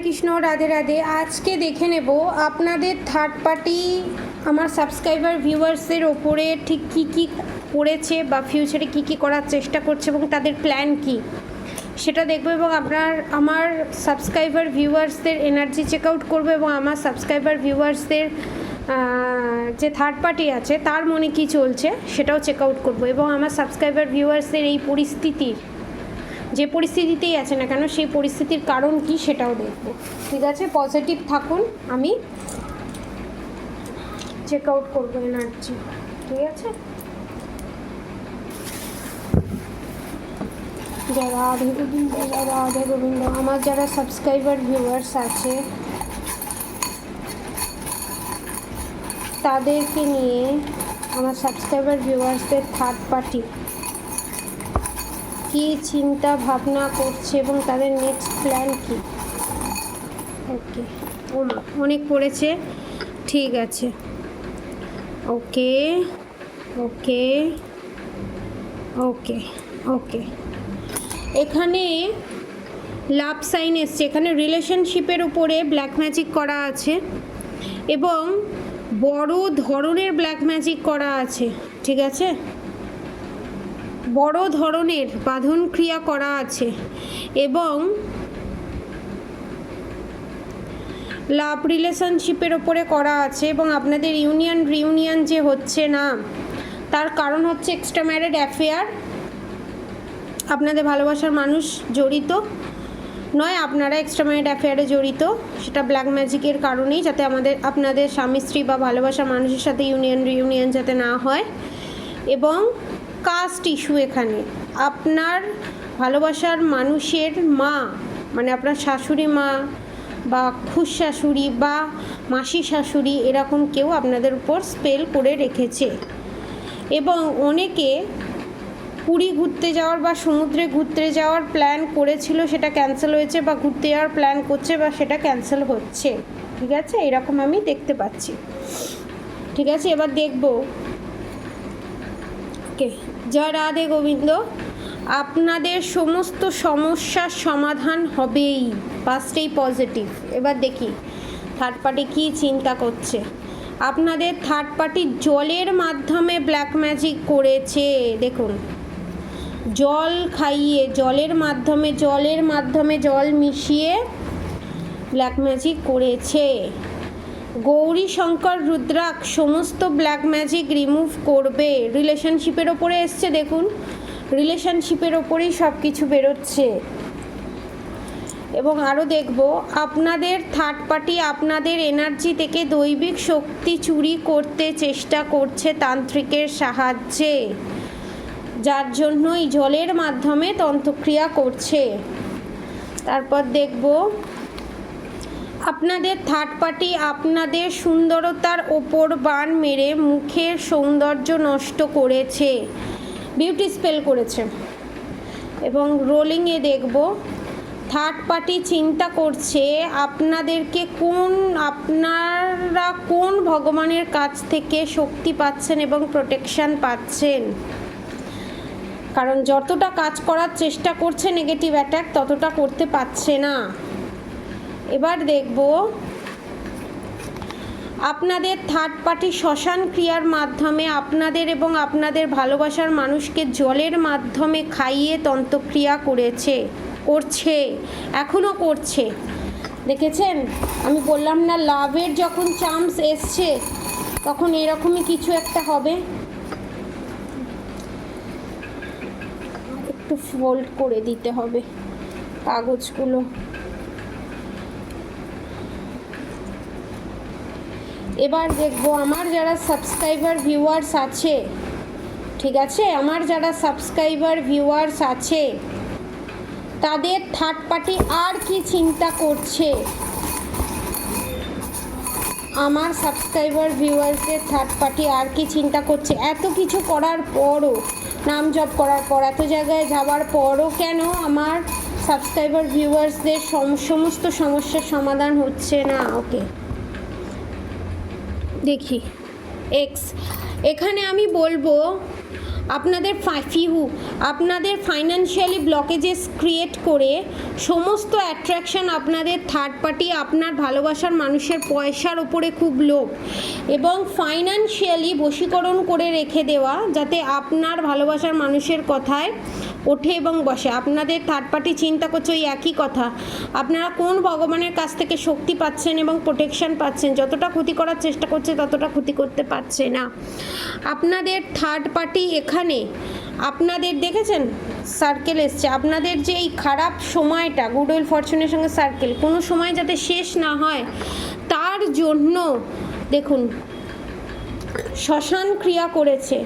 কৃষ্ণ, রাধে রাধে। আজকে দেখে নেব আপনাদের থার্ড পার্টি আমার সাবস্ক্রাইবার ভিউয়ার্সের ওপরে ঠিক কী কী করেছে বা ফিউচারে কী কী করার চেষ্টা করছে এবং তাদের প্ল্যান কী সেটা দেখবো, এবং আমার সাবস্ক্রাইবার ভিউয়ার্সদের এনার্জি চেক আউট করবো এবং আমার সাবস্ক্রাইবার ভিউয়ার্সদের যে থার্ড পার্টি আছে তার মনে কী চলছে সেটাও চেক আউট করবো, এবং আমার সাবস্ক্রাইবার ভিউয়ার্সদের এই পরিস্থিতির যে পরিস্থিতিতেই আছে না কেন সেই পরিস্থিতির কারণ কি সেটাও দেখব। ঠিক আছে, পজিটিভ থাকুন, আমি চেক আউট করবো এনার্জি। ঠিক আছে, রাধে গোবিন্দ, রাধে গোবিন্দ। আমার যারা সাবস্ক্রাইবার ভিউয়ার্স আছে তাদেরকে নিয়ে আমার সাবস্ক্রাইবার ভিউয়ার্সদের থার্ড পার্টি কী চিন্তা ভাবনা করছে এবং তাদের নেক্সট প্ল্যান কী। ওকে, অনেক পড়েছে, ঠিক আছে। ওকে ওকে ওকে ওকে, এখানে লাভ সাইন এসছে, এখানে রিলেশনশিপের উপরে ব্ল্যাক ম্যাজিক করা আছে এবং বড় ধরনের ব্ল্যাক ম্যাজিক করা আছে। ঠিক আছে, বড় ধরনের বাঁধন ক্রিয়া করা আছে এবং লাভ রিলেশনশিপের ওপরে করা আছে, এবং আপনাদের রিউনিয়ন যে হচ্ছে না তার কারণ হচ্ছে এক্সট্রা ম্যারিড অ্যাফেয়ার। আপনাদের ভালোবাসার মানুষ জড়িত নয়, আপনারা এক্সট্রা ম্যারিড অ্যাফেয়ারে জড়িত, সেটা ব্ল্যাক ম্যাজিকের কারণেই, যাতে আপনাদের স্বামী স্ত্রী বা ভালোবাসার মানুষের সাথে রিউনিয়ন যাতে না হয়। এবং কাস্ট ইস্যু, এখানে আপনার ভালোবাসার মানুষের মা মানে আপনার শাশুড়ি মা বা খুশ শাশুড়ি বা মাসি শাশুড়ি এরকম কেউ আপনাদের উপর স্পেল করে রেখেছে, এবং অনেকে পুরী ঘুরতে যাওয়ার বা সমুদ্রে ঘুরতে যাওয়ার প্ল্যান করেছিল, সেটা ক্যান্সেল হয়েছে, বা ঘুরতে যাওয়ার প্ল্যান করছে বা সেটা ক্যান্সেল হচ্ছে। ঠিক আছে, এরকম আমি দেখতে পাচ্ছি। ঠিক আছে, এবার দেখব। ওকে, জয় রাধে গোবিন্দ। আপনাদের সমস্ত সমস্যার সমাধান হবেই, ফার্স্টেই পজিটিভ। এবার দেখি থার্ড পার্টি কী চিন্তা করছে। আপনাদের থার্ড পার্টি জলের মাধ্যমে ব্ল্যাক ম্যাজিক করেছে। দেখুন, জল খাইয়ে, জলের মাধ্যমে জল মিশিয়ে ব্ল্যাক ম্যাজিক করেছে। গৌরী শঙ্কর রুদ্রাক্ষ সমস্ত ব্ল্যাক ম্যাজিক রিমুভ করবে। রিলেশনশিপের ওপরে এসছে, দেখুন রিলেশনশিপের ওপরেই সব কিছু বেরোচ্ছে। এবং আরও দেখব, আপনাদের থার্ড পার্টি আপনাদের এনার্জি থেকে দৈবিক শক্তি চুরি করতে চেষ্টা করছে তান্ত্রিকের সাহায্যে, যার জন্যই জলের মাধ্যমে তন্ত্রক্রিয়া করছে। তারপর দেখব, আপনাদের থার্ড পার্টি আপনাদের সুন্দরতার ওপর বান মেরে মুখের সৌন্দর্য নষ্ট করেছে, বিউটি স্পেল করেছে। এবং রোলিংয়ে দেখব, থার্ড পার্টি চিন্তা করছে আপনাদেরকে আপনারা কোন ভগবানের কাছ থেকে শক্তি পাচ্ছেন এবং প্রোটেকশান পাচ্ছেন, কারণ যতটা কাজ করার চেষ্টা করছে নেগেটিভ অ্যাটাক ততটা করতে পারছে না। এবার দেখব, আপনাদের থার্ড পার্টি শ্মশান ক্রিয়ার মাধ্যমে আপনাদের এবং আপনাদের ভালোবাসার মানুষকে জলের মাধ্যমে খাইয়ে তন্ত্রক্রিয়া করছে, এখনও করছে। দেখেছেন, আমি বললাম না লাভের যখন চান্স এসছে তখন এরকমই কিছু একটা হবে। একটু ফোল্ড করে দিতে হবে কাগজগুলো। এবার দেখব, আমার যারা সাবস্ক্রাইবার ভিউয়ার্স আছে, ঠিক আছে, আমার যারা সাবস্ক্রাইবার ভিউয়ার্স আছে তাদের থার্ড পার্টি আর কি চিন্তা করছে। আমার সাবস্ক্রাইবার ভিউয়ার্সদের থার্ড পার্টি আর কি চিন্তা করছে, এত কিছু করার পরও, নাম জপ করার পর, এত জায়গায় যাওয়ার পরও কেন আমার সাবস্ক্রাইবার ভিউয়ার্সদের সমস্ত সমস্যার সমাধান হচ্ছে না। ওকে, দেখি এক্স, এখানে আমি বলবো আপনাদের ফাইন্যান্সিয়ালি ব্লকেজেস ক্রিয়েট করে সমস্ত অ্যাট্রাকশন আপনাদের থার্ড পার্টি, আপনার ভালোবাসার মানুষের পয়সার ওপরে খুব লোভ এবং ফাইন্যান্সিয়ালি বশীকরণ করে রেখে দেওয়া, যাতে আপনার ভালোবাসার মানুষের কথায় ওঠে এবং বসে। আপনাদের থার্ড পার্টি চিন্তা করছে ওই একই কথা, আপনারা কোন ভগবানের কাছ থেকে শক্তি পাচ্ছেন এবং প্রোটেকশন পাচ্ছেন। যতটা ক্ষতি করার চেষ্টা করছে ততটা ক্ষতি করতে পারছে না। আপনাদের থার্ড পার্টি এখানে আপনাদের দেখেছেন সার্কেল এসছে, আপনাদের যে এই খারাপ সময়টা গুড উইল ফরচুনের সঙ্গে সার্কেল কোনো সময় যাতে শেষ না হয় তার জন্য দেখুন শ্মশান ক্রিয়া করেছে,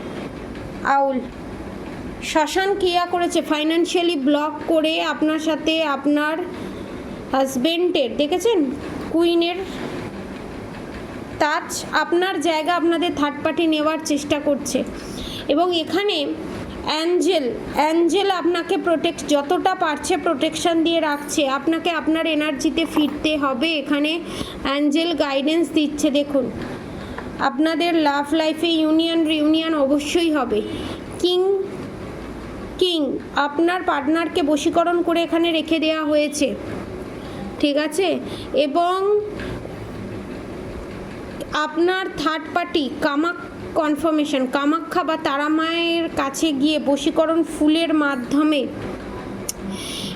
শ্মশান ক্রিয়া করেছে ফাইন্যান্সিয়ালি ব্লক করে আপনার সাথে আপনার হাজবেন্ডের, দেখেছেন কুইনের টাচ, আপনার জায়গা আপনাদের থার্ড পার্টি নেওয়ার চেষ্টা করছে। এবং এখানে অ্যাঞ্জেল আপনাকে যতটা পারছে প্রোটেকশন দিয়ে রাখছে, আপনাকে আপনার এনার্জিতে ফিরতে হবে। এখানে অ্যাঞ্জেল গাইডেন্স দিচ্ছে। দেখুন আপনাদের লাভ লাইফে রিউনিয়ন অবশ্যই হবে। কিং আপনার পার্টনারকে বশীকরণ করে এখানে রেখে দেওয়া হয়েছে, ঠিক আছে। এবং আপনার থার্ড পার্টি কামাখ্যা বা তারা মায়ের কাছে গিয়ে বশীকরণ ফুলের মাধ্যমে,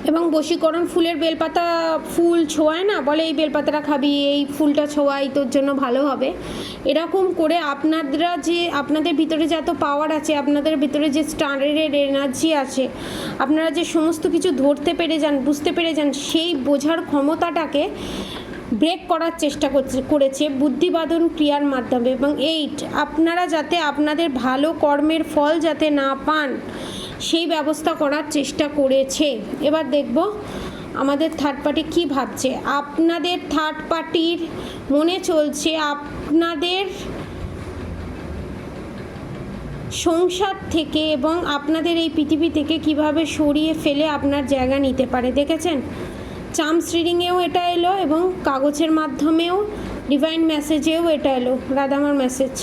এবং বশীকরণ ফুলের বেলপাতা ফুল ছোঁয়ায় না, বলে এই বেলপাতাটা খাবি, এই ফুলটা ছোঁয়াই তোর জন্য ভালো হবে, এরকম করে আপনাদের ভিতরে যে এত পাওয়ার আছে, আপনাদের ভিতরে যে স্টারের এনার্জি আছে, আপনারা যে সমস্ত কিছু ধরতে পেরে যান, বুঝতে পেরে যান, সেই বোঝার ক্ষমতাটাকে ব্রেক করার চেষ্টা করেছে বুদ্ধিবাদন ক্রিয়ার মাধ্যমে। এবং আপনারা যাতে আপনাদের ভালো কর্মের ফল যাতে না পান সেই ব্যবস্থা করার চেষ্টা করেছে। এবার দেখব আমাদের থার্ড পার্টি কী ভাবছে। আপনাদের থার্ড পার্টির মনে চলছে আপনাদের সংসার থেকে এবং আপনাদের এই পৃথিবী থেকে কিভাবে সরিয়ে ফেলে আপনার জায়গা নিতে পারে। দেখেছেন চার্মস রিডিংয়েও এটা এলো এবং কাগজের মাধ্যমেও ডিভাইন মেসেজেও এটা এলো, রাধামার মেসেজ।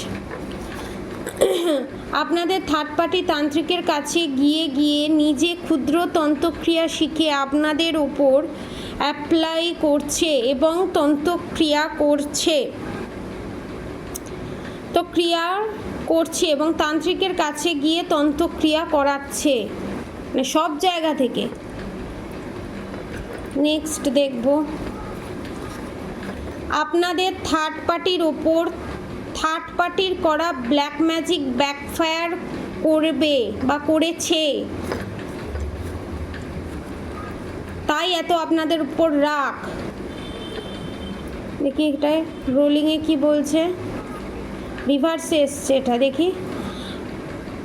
আপনাদের থার্ড পার্টি তান্ত্রিকের কাছে গিয়ে নিজে ক্ষুদ্র তন্ত্রক্রিয়া শিখে আপনাদের ওপর অ্যাপ্লাই করছে এবং তন্ত্রক্রিয়া করছে এবং তান্ত্রিকের কাছে গিয়ে তন্ত্রক্রিয়া করাচ্ছে, মানে সব জায়গা থেকে। নেক্সট দেখব আপনাদের থার্ড পার্টির করা ব্ল্যাক ম্যাজিক ব্যাকফায়ার করবে বা করেছে, তাই এত আপনাদের উপর রাগ। দেখি এটা রোলিংয়ে কি বলছে, রিভার্সে এসছে এটা, দেখি।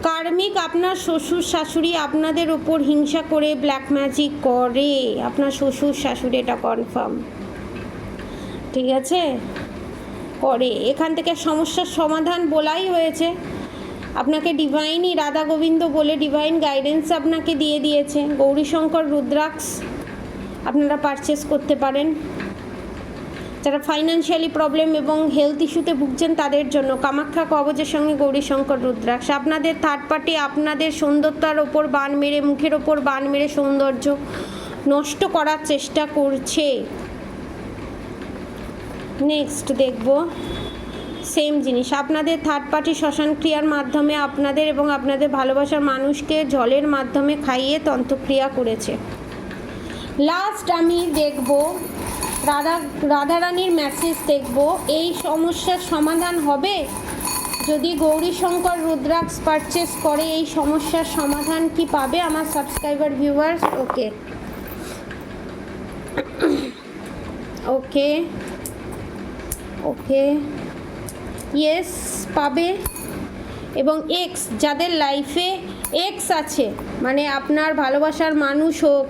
কার্মিক আপনার শ্বশুর শাশুড়ি আপনাদের উপর হিংসা করে ব্ল্যাক ম্যাজিক করে, আপনার শ্বশুর শাশুড়ি, এটা কনফার্ম, ঠিক আছে, করে। এখান থেকে সমস্যার সমাধান বলাই হয়েছে, আপনাকে ডিভাইনই রাধা গোবিন্দ বলে ডিভাইন গাইডেন্স আপনাকে দিয়ে দিয়েছে। গৌরীশঙ্কর রুদ্রাক্ষ আপনারা পারচেস করতে পারেন। যারা ফাইন্যান্সিয়ালি প্রবলেম এবং হেলথ ইস্যুতে ভুগছেন তাদের জন্য কামাখ্যা কবচের সঙ্গে গৌরীশঙ্কর রুদ্রাক্ষ। আপনাদের থার্ড পার্টি আপনাদের সৌন্দর্যতার ওপর বান মেরে, মুখের ওপর বান মেরে সৌন্দর্য নষ্ট করার চেষ্টা করছে। নেক্সট দেখব সেম জিনিস, আপনাদের থার্ড পার্টি শ্মশান ক্রিয়ার মাধ্যমে আপনাদের এবং আপনাদের ভালোবাসার মানুষকে জলের মাধ্যমে খাইয়ে তন্ত্রক্রিয়া করেছে। লাস্ট আমি দেখব রাধারানীর মেসেজ দেখব, এই সমস্যার সমাধান হবে যদি গৌরীশঙ্কর রুদ্রাক্ষ পারচেস করে, এই সমস্যার সমাধান কি পাবে আমার সাবস্ক্রাইবার ভিউয়ার্স? ওকে ইয়েস পাবে। এবং যাদের লাইফে আছে, মানে আপনার ভালোবাসার মানুষ হোক,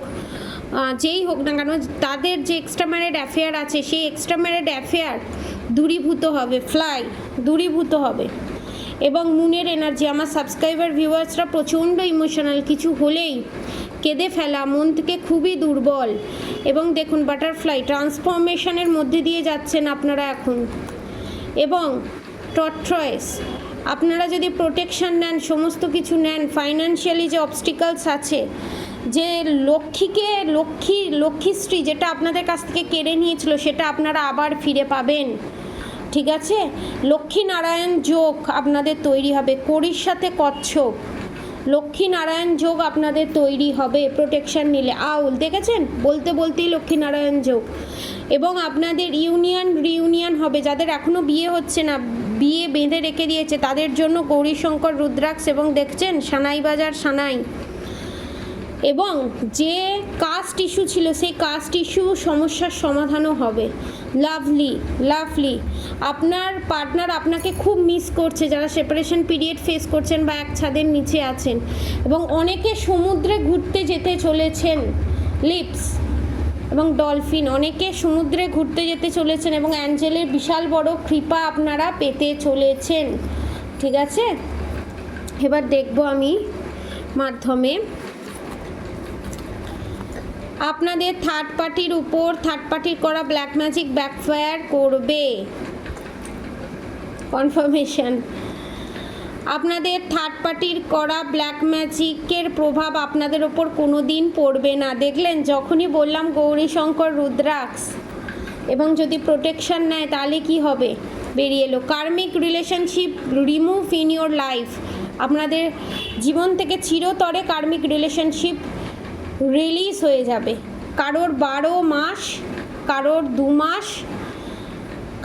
যেই হোক না কেন, তাদের যে এক্সট্রা ম্যারিড অ্যাফেয়ার আছে সেই এক্সট্রা ম্যারিড অ্যাফেয়ার দূরীভূত হবে। এবং মুনের এনার্জি, আমার সাবস্ক্রাইবার ভিউয়ার্সরা প্রচণ্ড ইমোশনাল, কিছু হলেই কেঁদে ফেলা, মন থেকে খুবই দুর্বল। এবং দেখুন বাটারফ্লাই ট্রান্সফরমেশনের মধ্যে দিয়ে যাচ্ছেন আপনারা এখন। এবং টর্টয়েস আপনারা যদি প্রোটেকশন নেন, সমস্ত কিছু নেন, ফাইন্যান্সিয়ালি যে অবস্টিকলস আছে, যে লক্ষ্মীশ্রী যেটা আপনাদের কাছ থেকে কেড়ে নিয়েছিল সেটা আপনারা আবার ফিরে পাবেন। ঠিক আছে, লক্ষ্মীনারায়ণ যোগ আপনাদের তৈরি হবে, কড়ির সাথে কচ্ছপ, লক্ষ্মীনারায়ণ যোগ আপনাদের তৈরি হবে প্রোটেকশন নিলে। আউল দেখেছেন, বলতে বলতেই লক্ষ্মীনারায়ণ যোগ। এবং আপনাদের রিউনিয়ন হবে, যাদের এখনও বিয়ে হচ্ছে না, বিয়ে বেঁধে রেখে দিয়েছে, তাদের জন্য গৌরীশঙ্কর রুদ্রাক্ষ এবং দেখছেন সানাই বাজার সানাই। এবং যে কাস্ট ইস্যু ছিল সেই কাস্ট ইস্যু সমস্যার সমাধানও হবে। লাভলি আপনার পার্টনার আপনাকে খুব মিস করছে, যারা সেপারেশন পিরিয়ড ফেস করছেন বা এক ছাদের নিচে আছেন। এবং অনেকে সমুদ্রে ঘুরতে যেতে চলেছেন, লিপস এবং ডলফিন, অনেকে সমুদ্রে ঘুরতে যেতে চলেছেন এবং অ্যাঞ্জেলের বিশাল বড় কৃপা আপনারা পেতে চলেছেন। ঠিক আছে, এবার দেখব আমি মাধ্যমে আপনাদের থার্ড পার্টির উপর, থার্ড পার্টির করা ব্ল্যাক ম্যাজিক ব্যাকফায়ার করবে। কনফার্মেশন, আপনাদের থার্ড পার্টির করা ব্ল্যাক ম্যাজিকের প্রভাব আপনাদের ওপর কোনো দিন পড়বে না। দেখলেন, যখনই বললাম গৌরীশঙ্কর রুদ্রাক্ষ এবং যদি প্রোটেকশন নেয় তাহলে কি হবে, বেরিয়ে এলো। Karmic relationship remove in your life, আপনাদের জীবন থেকে চিরতরে কার্মিক রিলেশনশিপ রিলিজ হয়ে যাবে। কারোর 12 মাস, কারোর 2 মাস,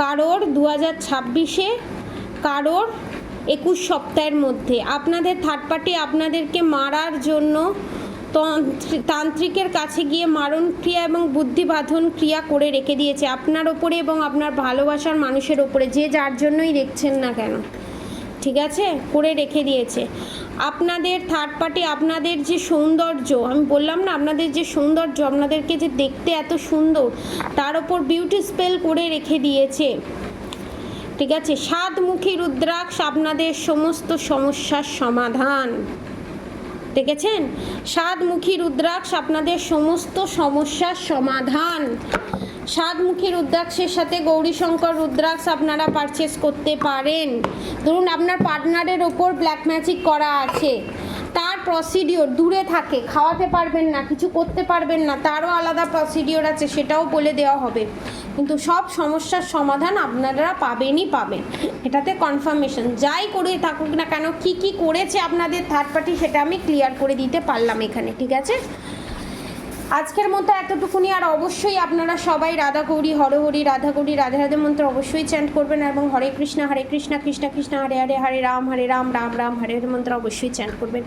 কারোর 2026-এ, কারোর 21 সপ্তাহের মধ্যে। আপনাদের থার্ড পার্টি আপনাদেরকে মারার জন্য তান্ত্রিকের কাছে গিয়ে মারণ ক্রিয়া এবং বুদ্ধিবাধন ক্রিয়া করে রেখে দিয়েছে আপনার ওপরে এবং আপনার ভালোবাসার মানুষের ওপরে, যে যার জন্যই দেখছেন না কেন। ঠিক আছে, করে রেখে দিয়েছে। আপনাদের থার্ড পার্টি আপনাদের যে সৌন্দর্য, আমি বললাম না আপনাদের যে সৌন্দর্য, আপনাদেরকে যে দেখতে এত সুন্দর, তার ওপর বিউটি স্পেল করে রেখে দিয়েছে। ঠিক আছে, 7মুখী রুদ্রাক্ষ আপনাদের সমস্ত সমস্যার সমাধান। দেখেছেন, 7মুখী রুদ্রাক্ষ আপনাদের সমস্ত সমস্যার সমাধান। 7মুখী রুদ্রাক্ষের সাথে গৌরীশঙ্কর রুদ্রাক্ষ আপনারা পারচেস করতে পারেন। ধরুন আপনার পার্টনারের ওপর ব্ল্যাক ম্যাজিক করা আছে, তার প্রসিডিওর দূরে থাকে, খাওয়াতে পারবেন না, কিছু করতে পারবেন না, তারও আলাদা প্রসিডিওর আছে, সেটাও বলে দেওয়া হবে। কিন্তু সব সমস্যার সমাধান আপনারা পাবেনই পাবেন, এটাতে কনফার্মেশন। যাই করে থাকুক না কেন, কি করেছে আপনাদের থার্ড পার্টি, সেটা আমি ক্লিয়ার করে দিতে পারলাম এখানে। ঠিক আছে, আজকের মতো এতটুকুনি। আর অবশ্যই আপনারা সবাই রাধা গৌরী হরহরি, রাধা গৌরী রাধে রাধে মন্ত্র অবশ্যই চ্যান্ট করবেন এবং হরে কৃষ্ণ কৃষ্ণ কৃষ্ণ হরে হরে, হরে রাম রাম রাম হরে হরে মন্ত্র অবশ্যই চ্যান্ট করবেন।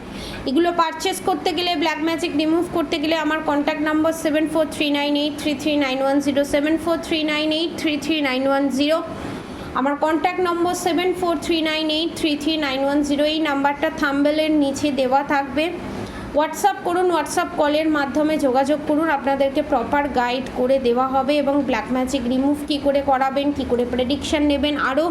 এগুলো পারচেস করতে গেলে, ব্ল্যাক ম্যাজিক রিমুভ করতে গেলে আমার কন্ট্যাক্ট নাম্বার 7439833910, 7439833910। আমার কন্ট্যাক্ট নম্বর 7439833910। এই নাম্বারটা থাম্বনেলের নিচে দেওয়া থাকবে। হোয়াটসঅ্যাপ করুন, হোয়াটসঅ্যাপ কলের মাধ্যমে যোগাযোগ করুন, আপনাদেরকে প্রপার গাইড করে দেওয়া হবে এবং ব্ল্যাক ম্যাজিক রিমুভ কী করে করাবেন, কী করে প্রেডিকশান নেবেন, আরও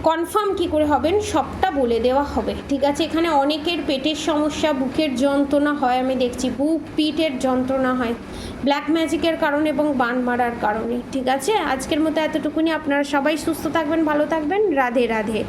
কনফার্ম কী করে হবেন, সবটা বলে দেওয়া হবে। ঠিক আছে, এখানে অনেকের পেটের সমস্যা, বুকের যন্ত্রণা হয়, আমি দেখছি বুক পিঠের যন্ত্রণা হয় ব্ল্যাক ম্যাজিকের কারণে এবং বান মারার কারণে। ঠিক আছে, আজকের মতো এতটুকুনি। আপনারা সবাই সুস্থ থাকবেন, ভালো থাকবেন, রাধে রাধে।